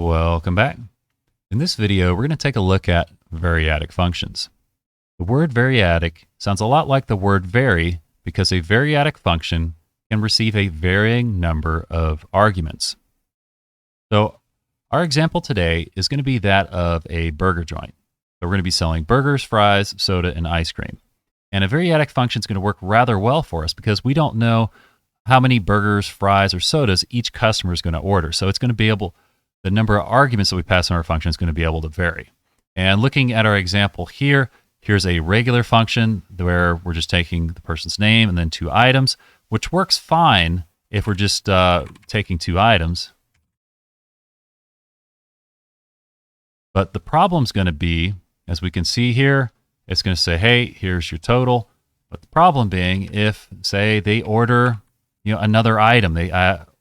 Welcome back. In this video, we're going to take a look at variadic functions. The word variadic sounds a lot like the word vary because a variadic function can receive a varying number of arguments. So our example today is going to be that of a burger joint. So we're going to be selling burgers, fries, soda, and ice cream. And a variadic function is going to work rather well for us because we don't know how many burgers, fries, or sodas each customer is going to order. So it's going to be able, the number of arguments that we pass on our function is going to be able to vary. And looking at our example here, here's a regular function where we're just taking the person's name and then two items, which works fine if we're just taking two items. But the problem's going to be, as we can see here, it's going to say, hey, here's your total. But the problem being, if, say, they order another item, they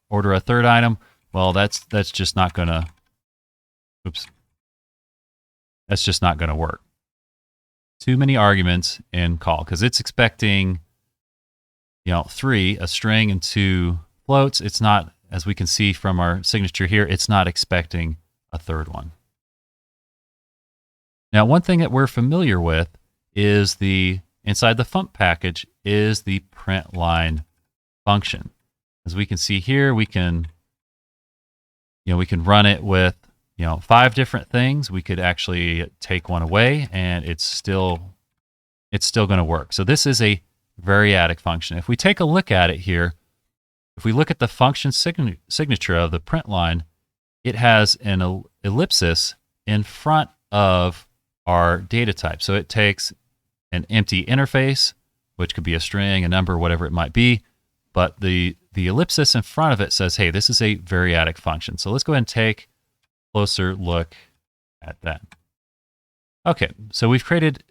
order a third item, well, that's just not going to, that's just not going to work. Too many arguments in call because it's expecting, three, a string, and two floats. It's not, as we can see from our signature here, it's not expecting a third one. Now, one thing that we're familiar with is inside the func package is the print line function. As we can see here, we can run it with 5 different things. We could actually take one away and it's still going to work. So this is a variadic function. If we take a look at it here, if we look at the function signature of the print line, it has an ellipsis in front of our data type. So it takes an empty interface, which could be a string, a number, whatever it might be, but the ellipsis in front of it says, hey, this is a variadic function. So let's go ahead and take a closer look at that. Okay, so we've created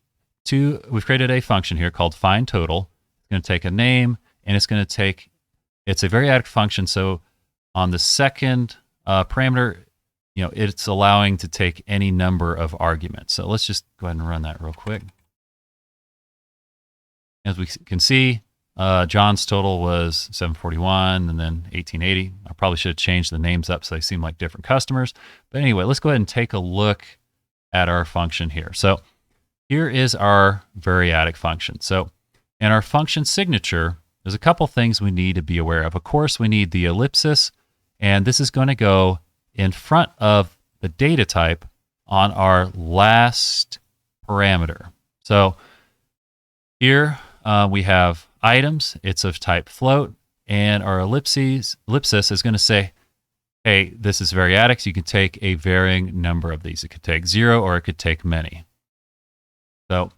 a function here called find total. It's going to take a name, and it's a variadic function. So on the second parameter, it's allowing to take any number of arguments. So let's just go ahead and run that real quick. As we can see, John's total was 741 and then 1880. I probably should have changed the names up so they seem like different customers. But anyway, let's go ahead and take a look at our function here. So here is our variadic function. So in our function signature, there's a couple things we need to be aware of. Of course, we need the ellipsis, and this is going to go in front of the data type on our last parameter. So here we have items, it's of type float, and our ellipsis is going to say, hey, this is variadic, so you can take a varying number of these. It could take 0 or it could take many. So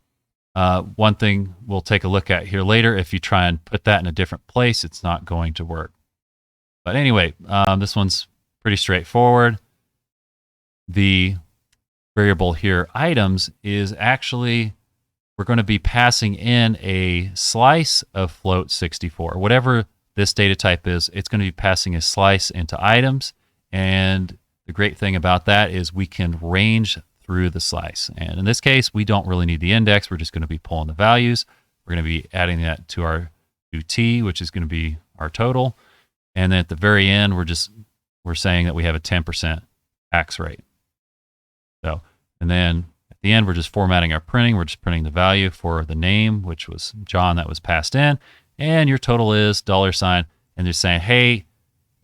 one thing we'll take a look at here later, if you try and put that in a different place, it's not going to work. But anyway, this one's pretty straightforward. The variable here, items, is actually, we're going to be passing in a slice of float 64. Whatever this data type is, it's going to be passing a slice into items. And the great thing about that is we can range through the slice. And in this case, we don't really need the index. We're just going to be pulling the values. We're going to be adding that to our t, which is going to be our total. And then at the very end, we're saying that we have a 10% tax rate. So, and then at the end, we're just formatting our printing. We're just printing the value for the name, which was John, that was passed in. And your total is $, and they're saying, hey,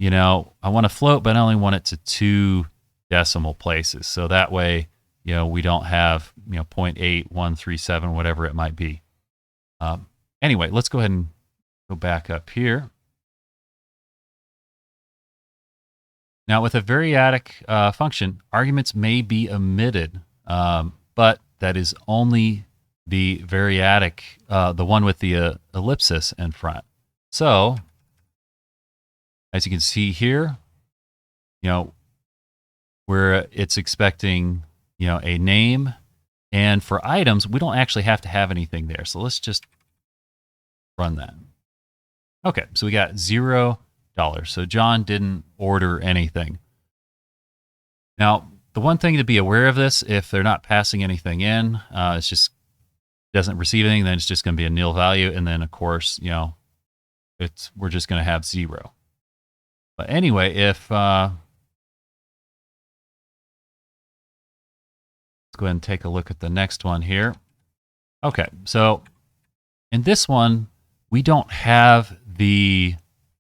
I want to float, but I only want it to 2 decimal places. So that way, we don't have, 0.8137, whatever it might be. Anyway, let's go ahead and go back up here. Now, with a variadic function, arguments may be omitted, but that is only the variadic, the one with the ellipsis in front. So, as you can see here, where it's expecting, a name, and for items, we don't actually have to have anything there. So let's just run that. Okay, so we got $0. So John didn't order anything. Now, the one thing to be aware of this, if they're not passing anything in, it's just doesn't receive anything, then it's just going to be a nil value. And then, of course, we're just going to have 0. But anyway, if go ahead and take a look at the next one here. Okay, so in this one, we don't have the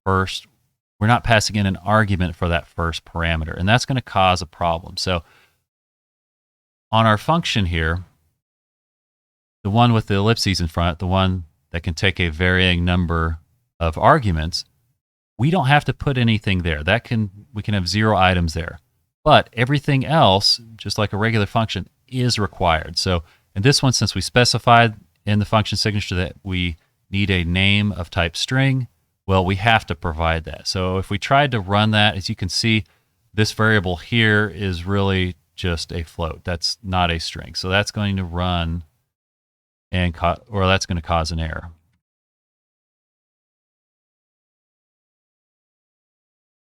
first, we're not passing in an argument for that first parameter, and that's going to cause a problem. So on our function here, the one with the ellipses in front, the one that can take a varying number of arguments, we don't have to put anything there. We can have 0 items there. But everything else, just like a regular function, is required. So in this one, since we specified in the function signature that we need a name of type string, well, we have to provide that. So if we tried to run that, as you can see, this variable here is really just a float. That's not a string. So that's going to run or that's going to cause an error.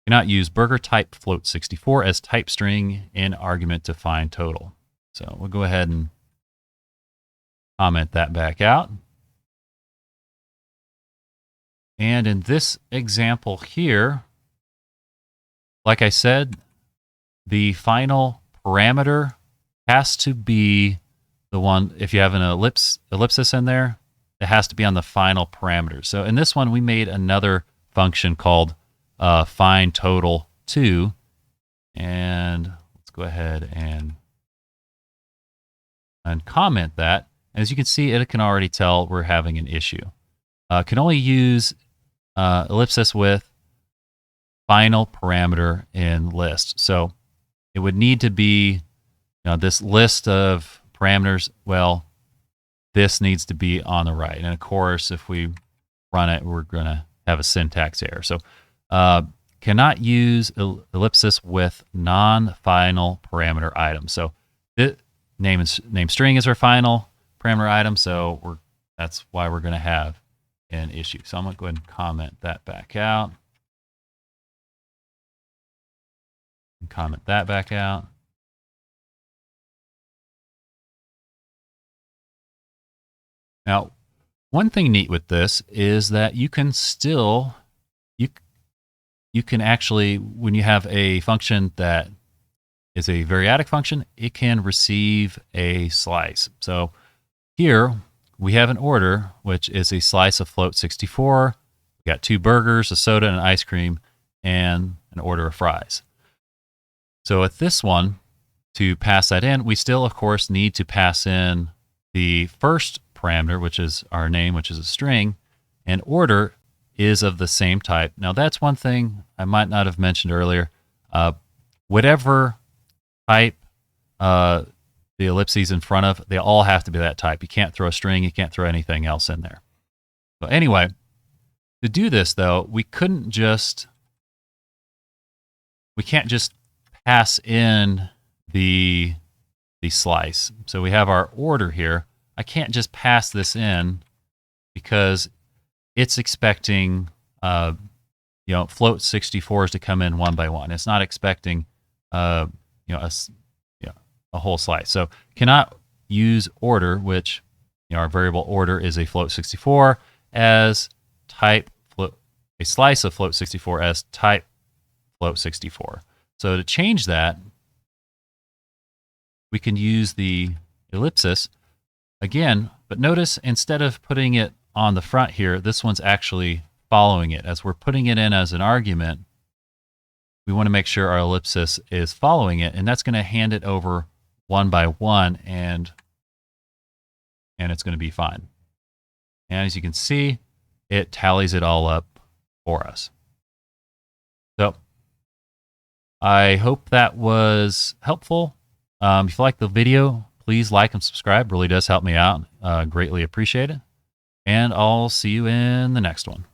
Cannot use burger type float 64 as type string in argument to find total. So we'll go ahead and comment that back out. And in this example here, like I said, the final parameter has to be the one, if you have an ellipsis in there, it has to be on the final parameter. So in this one, we made another function called find total 2, and let's go ahead and comment that. As you can see, it can already tell we're having an issue. Can only use ellipsis with final parameter in list. So it would need to be this list of parameters. Well, this needs to be on the right. And of course, if we run it, we're going to have a syntax error. So cannot use ellipsis with non-final parameter item. So it, name string is our final parameter item. So that's why we're going to have an issue. So I'm going to go ahead and comment that back out. And comment that back out. Now, one thing neat with this is that you can still, you can actually, when you have a function that is a variadic function, it can receive a slice. So here we have an order, which is a slice of float 64. We got 2 burgers, a soda, and an ice cream, and an order of fries. So with this one, to pass that in, we still, of course, need to pass in the first parameter, which is our name, which is a string, and order is of the same type. Now, that's one thing I might not have mentioned earlier. Whatever type the ellipses in front of, they all have to be that type. You can't throw a string. You can't throw anything else in there. So anyway, to do this, though, we can't just pass in the slice. So we have our order here. I can't just pass this in because it's expecting float 64s to come in one by one. It's not expecting a whole slice. So cannot use order, which our variable order is a float 64, as type float, a slice of float 64 as type float 64. So to change that, we can use the ellipsis again, but notice instead of putting it on the front here, this one's actually following it. As we're putting it in as an argument, we want to make sure our ellipsis is following it, and that's going to hand it over one by one, and it's going to be fine. And as you can see, it tallies it all up for us. So I hope that was helpful. If you like the video, please like and subscribe. Really does help me out. Greatly appreciate it. And I'll see you in the next one.